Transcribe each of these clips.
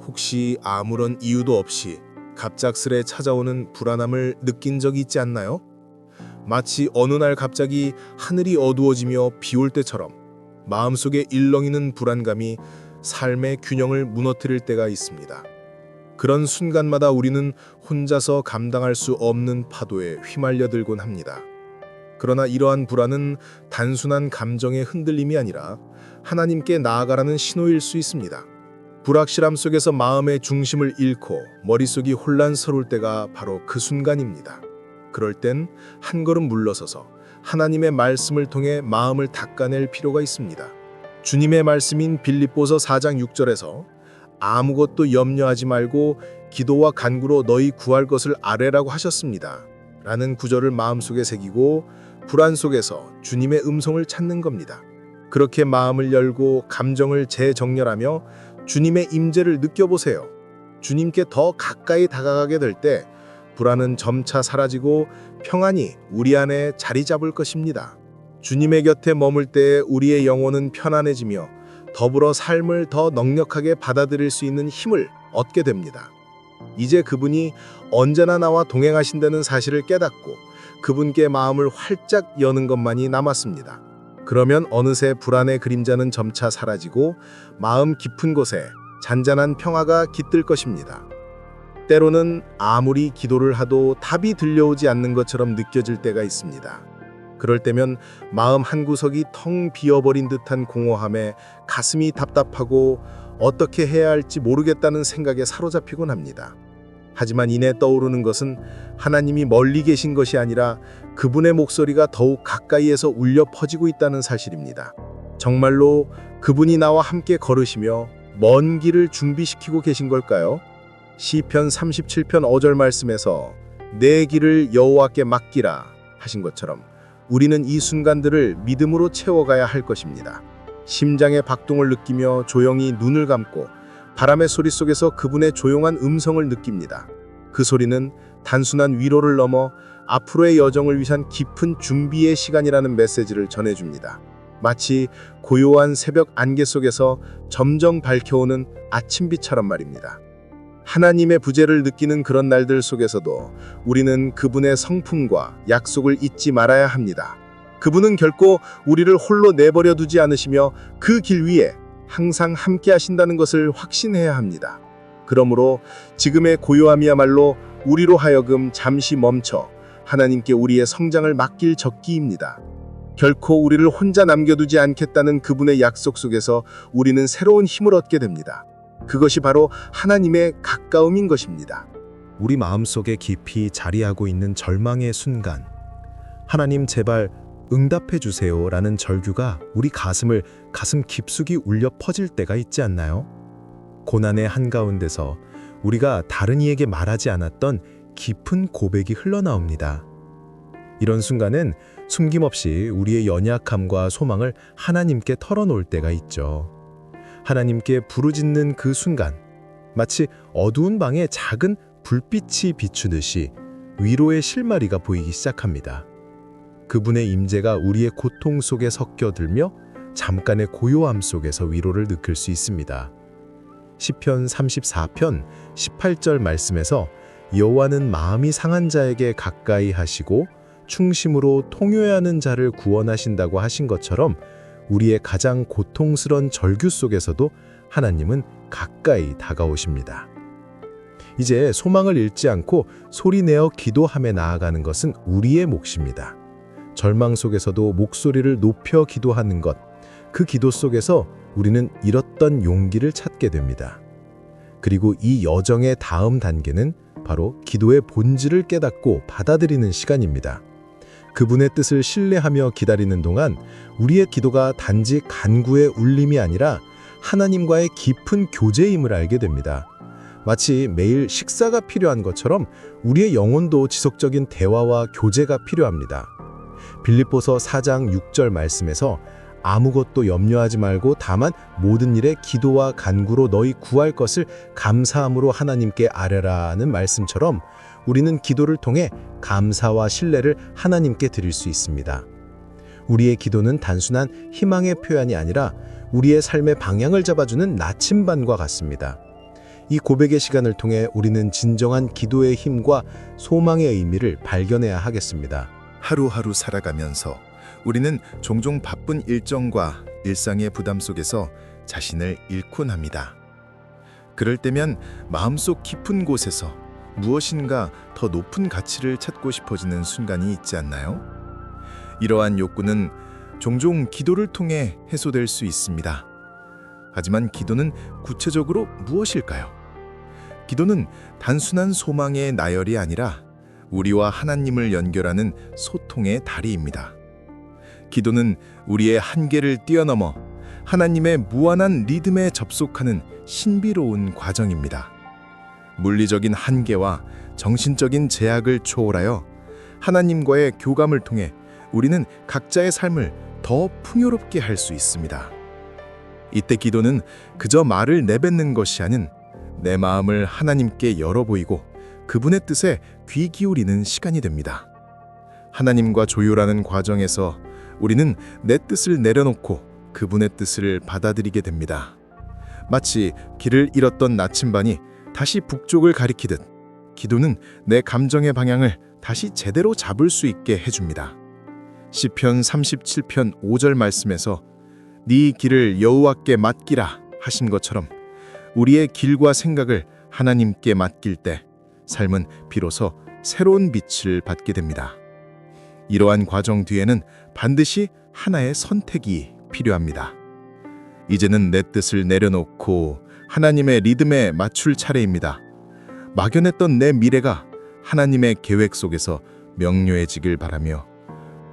혹시 아무런 이유도 없이 갑작스레 찾아오는 불안함을 느낀 적이 있지 않나요? 마치 어느 날 갑자기 하늘이 어두워지며 비 올 때처럼 마음속에 일렁이는 불안감이 삶의 균형을 무너뜨릴 때가 있습니다. 그런 순간마다 우리는 혼자서 감당할 수 없는 파도에 휘말려들곤 합니다. 그러나 이러한 불안은 단순한 감정의 흔들림이 아니라 하나님께 나아가라는 신호일 수 있습니다. 불확실함 속에서 마음의 중심을 잃고 머릿속이 혼란스러울 때가 바로 그 순간입니다. 그럴 땐 한 걸음 물러서서 하나님의 말씀을 통해 마음을 닦아낼 필요가 있습니다. 주님의 말씀인 빌립보서 4장 6절에서 아무것도 염려하지 말고 기도와 간구로 너희 구할 것을 아뢰라고 하셨습니다. 라는 구절을 마음속에 새기고 불안 속에서 주님의 음성을 찾는 겁니다. 그렇게 마음을 열고 감정을 재정렬하며 주님의 임재를 느껴보세요. 주님께 더 가까이 다가가게 될 때 불안은 점차 사라지고 평안이 우리 안에 자리 잡을 것입니다. 주님의 곁에 머물 때 우리의 영혼은 편안해지며 더불어 삶을 더 넉넉하게 받아들일 수 있는 힘을 얻게 됩니다. 이제 그분이 언제나 나와 동행하신다는 사실을 깨닫고 그분께 마음을 활짝 여는 것만이 남았습니다. 그러면 어느새 불안의 그림자는 점차 사라지고 마음 깊은 곳에 잔잔한 평화가 깃들 것입니다. 때로는 아무리 기도를 하도 답이 들려오지 않는 것처럼 느껴질 때가 있습니다. 그럴 때면 마음 한구석이 텅 비어버린 듯한 공허함에 가슴이 답답하고 어떻게 해야 할지 모르겠다는 생각에 사로잡히곤 합니다. 하지만 이내 떠오르는 것은 하나님이 멀리 계신 것이 아니라 그분의 목소리가 더욱 가까이에서 울려 퍼지고 있다는 사실입니다. 정말로 그분이 나와 함께 걸으시며 먼 길을 준비시키고 계신 걸까요? 시편 37편 5절 말씀에서 내 길을 여호와께 맡기라 하신 것처럼 우리는 이 순간들을 믿음으로 채워가야 할 것입니다. 심장의 박동을 느끼며 조용히 눈을 감고 바람의 소리 속에서 그분의 조용한 음성을 느낍니다. 그 소리는 단순한 위로를 넘어 앞으로의 여정을 위한 깊은 준비의 시간이라는 메시지를 전해줍니다. 마치 고요한 새벽 안개 속에서 점점 밝혀오는 아침빛처럼 말입니다. 하나님의 부재를 느끼는 그런 날들 속에서도 우리는 그분의 성품과 약속을 잊지 말아야 합니다. 그분은 결코 우리를 홀로 내버려 두지 않으시며 그 길 위에 항상 함께 하신다는 것을 확신해야 합니다. 그러므로 지금의 고요함이야말로 우리로 하여금 잠시 멈춰 하나님께 우리의 성장을 맡길 적기입니다. 결코 우리를 혼자 남겨두지 않겠다는 그분의 약속 속에서 우리는 새로운 힘을 얻게 됩니다. 그것이 바로 하나님의 가까움인 것입니다. 우리 마음속에 깊이 자리하고 있는 절망의 순간, 하나님 제발 응답해 주세요 라는 절규가 우리 가슴 깊숙이 울려 퍼질 때가 있지 않나요? 고난의 한가운데서 우리가 다른 이에게 말하지 않았던 깊은 고백이 흘러나옵니다. 이런 순간은 숨김없이 우리의 연약함과 소망을 하나님께 털어놓을 때가 있죠. 하나님께 부르짖는 그 순간, 마치 어두운 방에 작은 불빛이 비추듯이 위로의 실마리가 보이기 시작합니다. 그분의 임재가 우리의 고통 속에 섞여들며 잠깐의 고요함 속에서 위로를 느낄 수 있습니다. 시편 34편 18절 말씀에서 여호와는 마음이 상한 자에게 가까이 하시고 충심으로 통회하는 자를 구원하신다고 하신 것처럼 우리의 가장 고통스런 절규 속에서도 하나님은 가까이 다가오십니다. 이제 소망을 잃지 않고 소리내어 기도함에 나아가는 것은 우리의 몫입니다. 절망 속에서도 목소리를 높여 기도하는 것, 그 기도 속에서 우리는 잃었던 용기를 찾게 됩니다. 그리고 이 여정의 다음 단계는 바로 기도의 본질을 깨닫고 받아들이는 시간입니다. 그분의 뜻을 신뢰하며 기다리는 동안 우리의 기도가 단지 간구의 울림이 아니라 하나님과의 깊은 교제임을 알게 됩니다. 마치 매일 식사가 필요한 것처럼 우리의 영혼도 지속적인 대화와 교제가 필요합니다. 빌립보서 4장 6절 말씀에서 아무것도 염려하지 말고 다만 모든 일에 기도와 간구로 너희 구할 것을 감사함으로 하나님께 아뢰라는 말씀처럼 우리는 기도를 통해 감사와 신뢰를 하나님께 드릴 수 있습니다. 우리의 기도는 단순한 희망의 표현이 아니라 우리의 삶의 방향을 잡아주는 나침반과 같습니다. 이 고백의 시간을 통해 우리는 진정한 기도의 힘과 소망의 의미를 발견해야 하겠습니다. 하루하루 살아가면서 우리는 종종 바쁜 일정과 일상의 부담 속에서 자신을 잃곤 합니다. 그럴 때면 마음속 깊은 곳에서 무엇인가 더 높은 가치를 찾고 싶어지는 순간이 있지 않나요? 이러한 욕구는 종종 기도를 통해 해소될 수 있습니다. 하지만 기도는 구체적으로 무엇일까요? 기도는 단순한 소망의 나열이 아니라 우리와 하나님을 연결하는 소통의 다리입니다. 기도는 우리의 한계를 뛰어넘어 하나님의 무한한 리듬에 접속하는 신비로운 과정입니다. 물리적인 한계와 정신적인 제약을 초월하여 하나님과의 교감을 통해 우리는 각자의 삶을 더 풍요롭게 할 수 있습니다. 이때 기도는 그저 말을 내뱉는 것이 아닌 내 마음을 하나님께 열어 보이고 그분의 뜻에 귀 기울이는 시간이 됩니다. 하나님과 조율하는 과정에서 우리는 내 뜻을 내려놓고 그분의 뜻을 받아들이게 됩니다. 마치 길을 잃었던 나침반이 다시 북쪽을 가리키듯 기도는 내 감정의 방향을 다시 제대로 잡을 수 있게 해줍니다. 시편 37편 5절 말씀에서 네 길을 여호와께 맡기라 하신 것처럼 우리의 길과 생각을 하나님께 맡길 때 삶은 비로소 새로운 빛을 받게 됩니다. 이러한 과정 뒤에는 반드시 하나의 선택이 필요합니다. 이제는 내 뜻을 내려놓고 하나님의 리듬에 맞출 차례입니다. 막연했던 내 미래가 하나님의 계획 속에서 명료해지길 바라며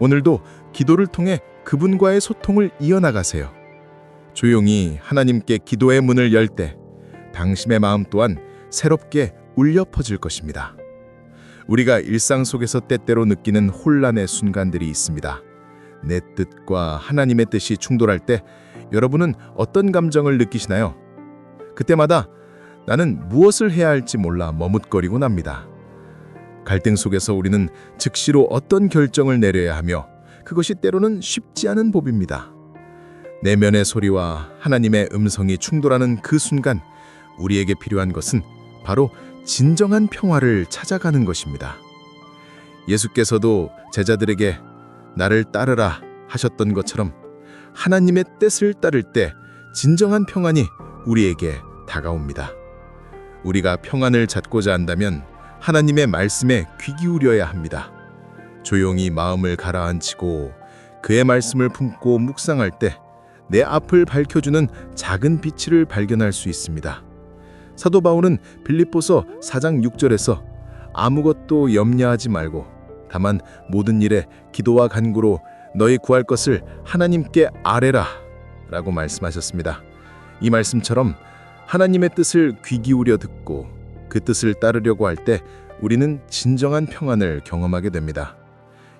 오늘도 기도를 통해 그분과의 소통을 이어나가세요. 조용히 하나님께 기도의 문을 열 때 당신의 마음 또한 새롭게 울려 퍼질 것입니다. 우리가 일상 속에서 때때로 느끼는 혼란의 순간들이 있습니다. 내 뜻과 하나님의 뜻이 충돌할 때 여러분은 어떤 감정을 느끼시나요? 그때마다 나는 무엇을 해야 할지 몰라 머뭇거리곤 합니다. 갈등 속에서 우리는 즉시로 어떤 결정을 내려야 하며 그것이 때로는 쉽지 않은 법입니다. 내면의 소리와 하나님의 음성이 충돌하는 그 순간 우리에게 필요한 것은 바로 진정한 평화를 찾아가는 것입니다. 예수께서도 제자들에게 나를 따르라 하셨던 것처럼 하나님의 뜻을 따를 때 진정한 평안이 우리에게 다가옵니다. 우리가 평안을 찾고자 한다면 하나님의 말씀에 귀 기울여야 합니다. 조용히 마음을 가라앉히고 그의 말씀을 품고 묵상할 때 내 앞을 밝혀주는 작은 빛을 발견할 수 있습니다. 사도 바울은 빌립보서 4장 6절에서 아무것도 염려하지 말고 다만 모든 일에 기도와 간구로 너희 구할 것을 하나님께 아뢰라 라고 말씀하셨습니다. 이 말씀처럼 하나님의 뜻을 귀 기울여 듣고 그 뜻을 따르려고 할 때 우리는 진정한 평안을 경험하게 됩니다.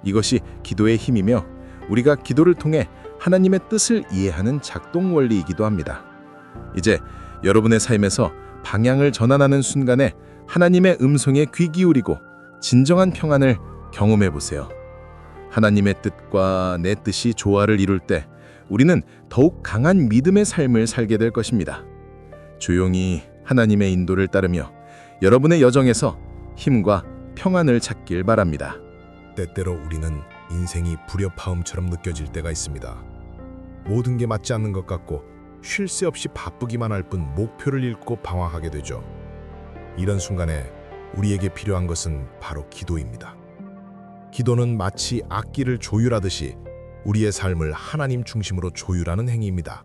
이것이 기도의 힘이며 우리가 기도를 통해 하나님의 뜻을 이해하는 작동 원리이기도 합니다. 이제 여러분의 삶에서 방향을 전환하는 순간에 하나님의 음성에 귀 기울이고 진정한 평안을 경험해 보세요. 하나님의 뜻과 내 뜻이 조화를 이룰 때 우리는 더욱 강한 믿음의 삶을 살게 될 것입니다. 조용히 하나님의 인도를 따르며 여러분의 여정에서 힘과 평안을 찾길 바랍니다. 때때로 우리는 인생이 불협화음처럼 느껴질 때가 있습니다. 모든 게 맞지 않는 것 같고 쉴 새 없이 바쁘기만 할 뿐 목표를 잃고 방황하게 되죠. 이런 순간에 우리에게 필요한 것은 바로 기도입니다. 기도는 마치 악기를 조율하듯이 우리의 삶을 하나님 중심으로 조율하는 행위입니다.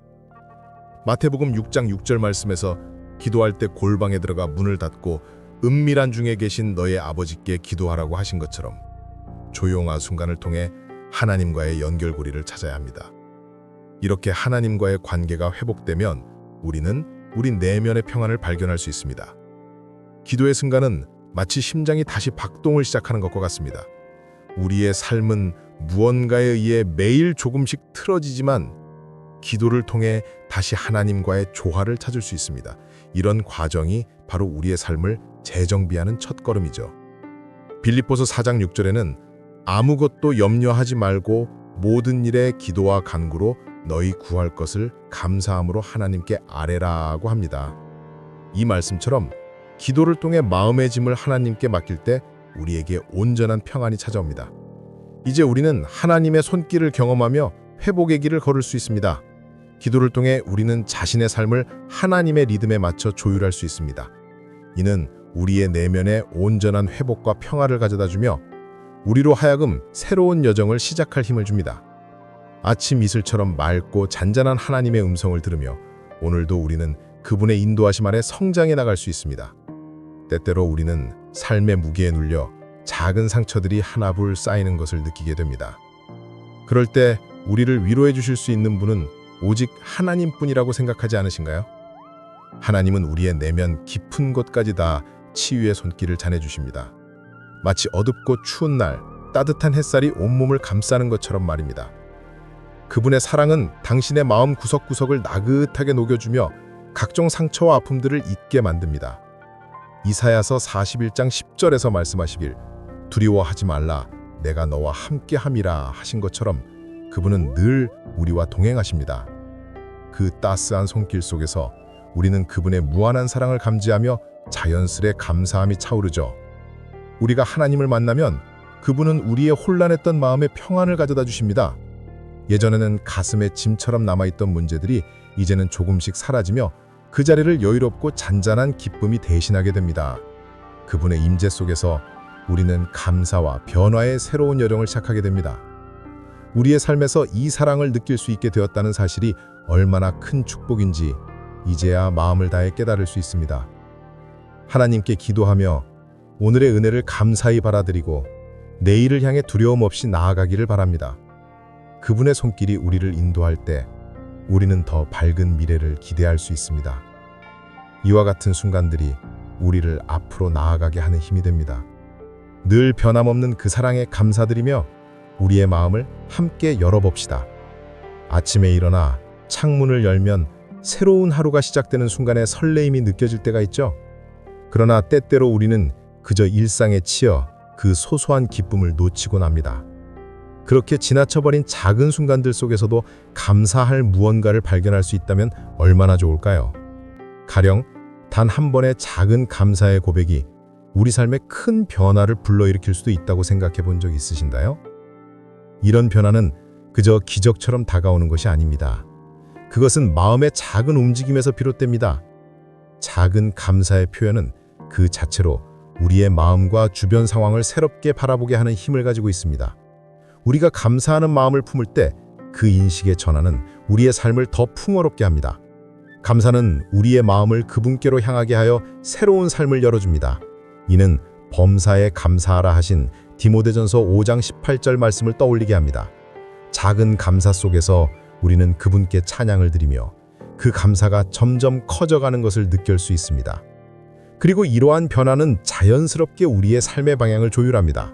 마태복음 6장 6절 말씀에서 기도할 때 골방에 들어가 문을 닫고 은밀한 중에 계신 너의 아버지께 기도하라고 하신 것처럼 조용한 순간을 통해 하나님과의 연결고리를 찾아야 합니다. 이렇게 하나님과의 관계가 회복되면 우리는 우리 내면의 평안을 발견할 수 있습니다. 기도의 순간은 마치 심장이 다시 박동을 시작하는 것과 같습니다. 우리의 삶은 무언가에 의해 매일 조금씩 틀어지지만 기도를 통해 다시 하나님과의 조화를 찾을 수 있습니다. 이런 과정이 바로 우리의 삶을 재정비하는 첫걸음이죠. 빌립보서 4장 6절에는 아무것도 염려하지 말고 모든 일에 기도와 간구로 너희 구할 것을 감사함으로 하나님께 아뢰라고 합니다. 이 말씀처럼 기도를 통해 마음의 짐을 하나님께 맡길 때 우리에게 온전한 평안이 찾아옵니다. 이제 우리는 하나님의 손길을 경험하며 회복의 길을 걸을 수 있습니다. 기도를 통해 우리는 자신의 삶을 하나님의 리듬에 맞춰 조율할 수 있습니다. 이는 우리의 내면에 온전한 회복과 평화를 가져다주며 우리로 하여금 새로운 여정을 시작할 힘을 줍니다. 아침 이슬처럼 맑고 잔잔한 하나님의 음성을 들으며 오늘도 우리는 그분의 인도하심 아래 성장해 나갈 수 있습니다. 때때로 우리는 삶의 무게에 눌려 작은 상처들이 하나둘 쌓이는 것을 느끼게 됩니다. 그럴 때 우리를 위로해 주실 수 있는 분은 오직 하나님뿐이라고 생각하지 않으신가요? 하나님은 우리의 내면 깊은 곳까지 다 치유의 손길을 전해주십니다. 마치 어둡고 추운 날 따뜻한 햇살이 온몸을 감싸는 것처럼 말입니다. 그분의 사랑은 당신의 마음 구석구석을 나긋하게 녹여주며 각종 상처와 아픔들을 잊게 만듭니다. 이사야서 41장 10절에서 말씀하시길 두려워하지 말라 내가 너와 함께함이라 하신 것처럼 그분은 늘 우리와 동행하십니다. 그 따스한 손길 속에서 우리는 그분의 무한한 사랑을 감지하며 자연스레 감사함이 차오르죠. 우리가 하나님을 만나면 그분은 우리의 혼란했던 마음에 평안을 가져다 주십니다. 예전에는 가슴에 짐처럼 남아있던 문제들이 이제는 조금씩 사라지며 그 자리를 여유롭고 잔잔한 기쁨이 대신하게 됩니다. 그분의 임재 속에서 우리는 감사와 변화의 새로운 여정을 시작하게 됩니다. 우리의 삶에서 이 사랑을 느낄 수 있게 되었다는 사실이 얼마나 큰 축복인지 이제야 마음을 다해 깨달을 수 있습니다. 하나님께 기도하며 오늘의 은혜를 감사히 받아들이고 내일을 향해 두려움 없이 나아가기를 바랍니다. 그분의 손길이 우리를 인도할 때 우리는 더 밝은 미래를 기대할 수 있습니다. 이와 같은 순간들이 우리를 앞으로 나아가게 하는 힘이 됩니다. 늘 변함없는 그 사랑에 감사드리며 우리의 마음을 함께 열어봅시다. 아침에 일어나 창문을 열면 새로운 하루가 시작되는 순간에 설레임이 느껴질 때가 있죠. 그러나 때때로 우리는 그저 일상에 치여 그 소소한 기쁨을 놓치곤 합니다. 그렇게 지나쳐버린 작은 순간들 속에서도 감사할 무언가를 발견할 수 있다면 얼마나 좋을까요? 가령 단 한 번의 작은 감사의 고백이 우리 삶에 큰 변화를 불러일으킬 수도 있다고 생각해 본 적 있으신가요? 이런 변화는 그저 기적처럼 다가오는 것이 아닙니다. 그것은 마음의 작은 움직임에서 비롯됩니다. 작은 감사의 표현은 그 자체로 우리의 마음과 주변 상황을 새롭게 바라보게 하는 힘을 가지고 있습니다. 우리가 감사하는 마음을 품을 때 그 인식의 전환은 우리의 삶을 더 풍요롭게 합니다. 감사는 우리의 마음을 그분께로 향하게 하여 새로운 삶을 열어줍니다. 이는 범사에 감사하라 하신 디모데전서 5장 18절 말씀을 떠올리게 합니다. 작은 감사 속에서 우리는 그분께 찬양을 드리며 그 감사가 점점 커져가는 것을 느낄 수 있습니다. 그리고 이러한 변화는 자연스럽게 우리의 삶의 방향을 조율합니다.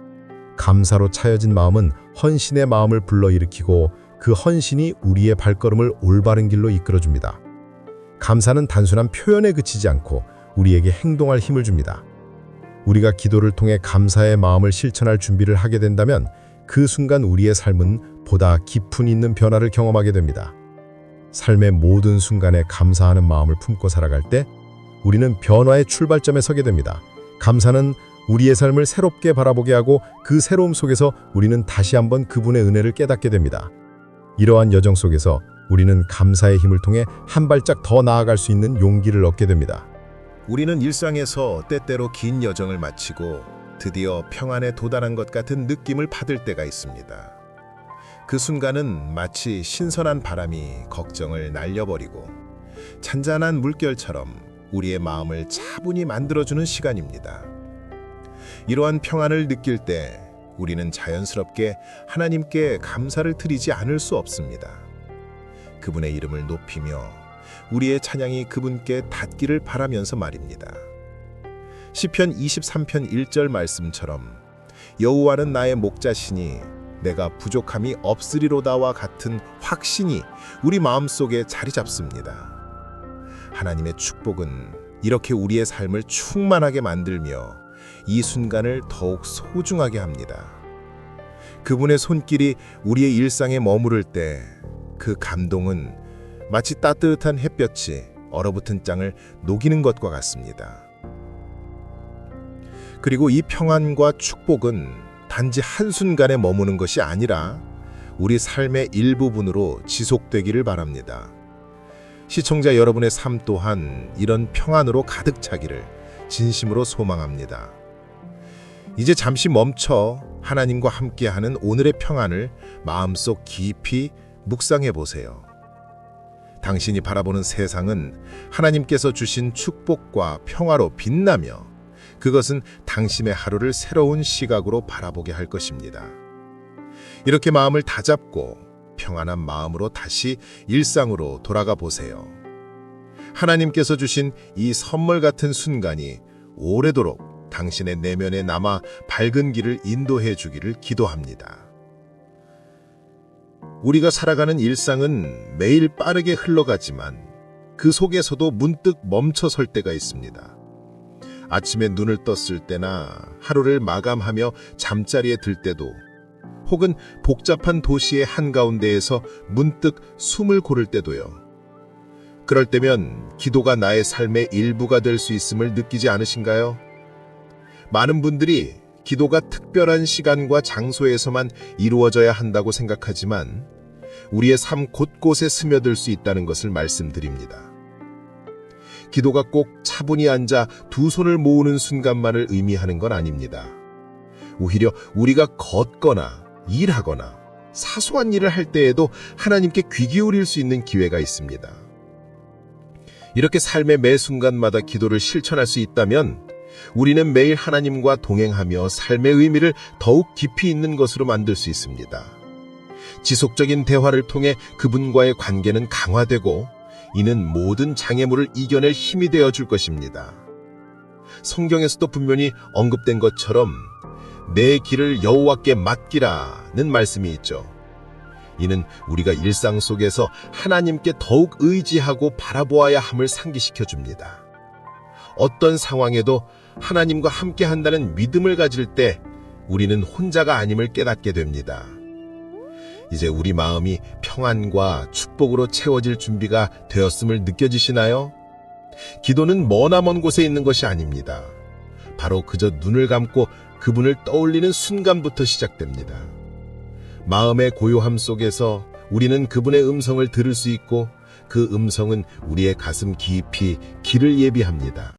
감사로 차여진 마음은 헌신의 마음을 불러일으키고 그 헌신이 우리의 발걸음을 올바른 길로 이끌어줍니다. 감사는 단순한 표현에 그치지 않고 우리에게 행동할 힘을 줍니다. 우리가 기도를 통해 감사의 마음을 실천할 준비를 하게 된다면 그 순간 우리의 삶은 보다 깊은 있는 변화를 경험하게 됩니다. 삶의 모든 순간에 감사하는 마음을 품고 살아갈 때 우리는 변화의 출발점에 서게 됩니다. 감사는 우리의 삶을 새롭게 바라보게 하고 그 새로움 속에서 우리는 다시 한번 그분의 은혜를 깨닫게 됩니다. 이러한 여정 속에서 우리는 감사의 힘을 통해 한 발짝 더 나아갈 수 있는 용기를 얻게 됩니다. 우리는 일상에서 때때로 긴 여정을 마치고 드디어 평안에 도달한 것 같은 느낌을 받을 때가 있습니다. 그 순간은 마치 신선한 바람이 걱정을 날려버리고 잔잔한 물결처럼 우리의 마음을 차분히 만들어주는 시간입니다. 이러한 평안을 느낄 때 우리는 자연스럽게 하나님께 감사를 드리지 않을 수 없습니다. 그분의 이름을 높이며 우리의 찬양이 그분께 닿기를 바라면서 말입니다. 시편 23편 1절 말씀처럼 여호와는 나의 목자시니 내가 부족함이 없으리로다와 같은 확신이 우리 마음속에 자리 잡습니다. 하나님의 축복은 이렇게 우리의 삶을 충만하게 만들며 이 순간을 더욱 소중하게 합니다. 그분의 손길이 우리의 일상에 머무를 때 그 감동은 마치 따뜻한 햇볕이 얼어붙은 땅을 녹이는 것과 같습니다. 그리고 이 평안과 축복은 단지 한순간에 머무는 것이 아니라 우리 삶의 일부분으로 지속되기를 바랍니다. 시청자 여러분의 삶 또한 이런 평안으로 가득 차기를 진심으로 소망합니다. 이제 잠시 멈춰 하나님과 함께하는 오늘의 평안을 마음속 깊이 묵상해 보세요. 당신이 바라보는 세상은 하나님께서 주신 축복과 평화로 빛나며 그것은 당신의 하루를 새로운 시각으로 바라보게 할 것입니다. 이렇게 마음을 다잡고 평안한 마음으로 다시 일상으로 돌아가 보세요. 하나님께서 주신 이 선물 같은 순간이 오래도록 당신의 내면에 남아 밝은 길을 인도해 주기를 기도합니다. 우리가 살아가는 일상은 매일 빠르게 흘러가지만 그 속에서도 문득 멈춰설 때가 있습니다. 아침에 눈을 떴을 때나 하루를 마감하며 잠자리에 들 때도 혹은 복잡한 도시의 한가운데에서 문득 숨을 고를 때도요. 그럴 때면 기도가 나의 삶의 일부가 될 수 있음을 느끼지 않으신가요? 많은 분들이 기도가 특별한 시간과 장소에서만 이루어져야 한다고 생각하지만 우리의 삶 곳곳에 스며들 수 있다는 것을 말씀드립니다. 기도가 꼭 차분히 앉아 두 손을 모으는 순간만을 의미하는 건 아닙니다. 오히려 우리가 걷거나 일하거나 사소한 일을 할 때에도 하나님께 귀 기울일 수 있는 기회가 있습니다. 이렇게 삶의 매 순간마다 기도를 실천할 수 있다면 우리는 매일 하나님과 동행하며 삶의 의미를 더욱 깊이 있는 것으로 만들 수 있습니다. 지속적인 대화를 통해 그분과의 관계는 강화되고 이는 모든 장애물을 이겨낼 힘이 되어 줄 것입니다. 성경에서도 분명히 언급된 것처럼 내 길을 여호와께 맡기라는 말씀이 있죠. 이는 우리가 일상 속에서 하나님께 더욱 의지하고 바라보아야 함을 상기시켜 줍니다. 어떤 상황에도 하나님과 함께 한다는 믿음을 가질 때 우리는 혼자가 아님을 깨닫게 됩니다. 이제 우리 마음이 평안과 축복으로 채워질 준비가 되었음을 느껴지시나요? 기도는 머나먼 곳에 있는 것이 아닙니다. 바로 그저 눈을 감고 그분을 떠올리는 순간부터 시작됩니다. 마음의 고요함 속에서 우리는 그분의 음성을 들을 수 있고 그 음성은 우리의 가슴 깊이 길을 예비합니다.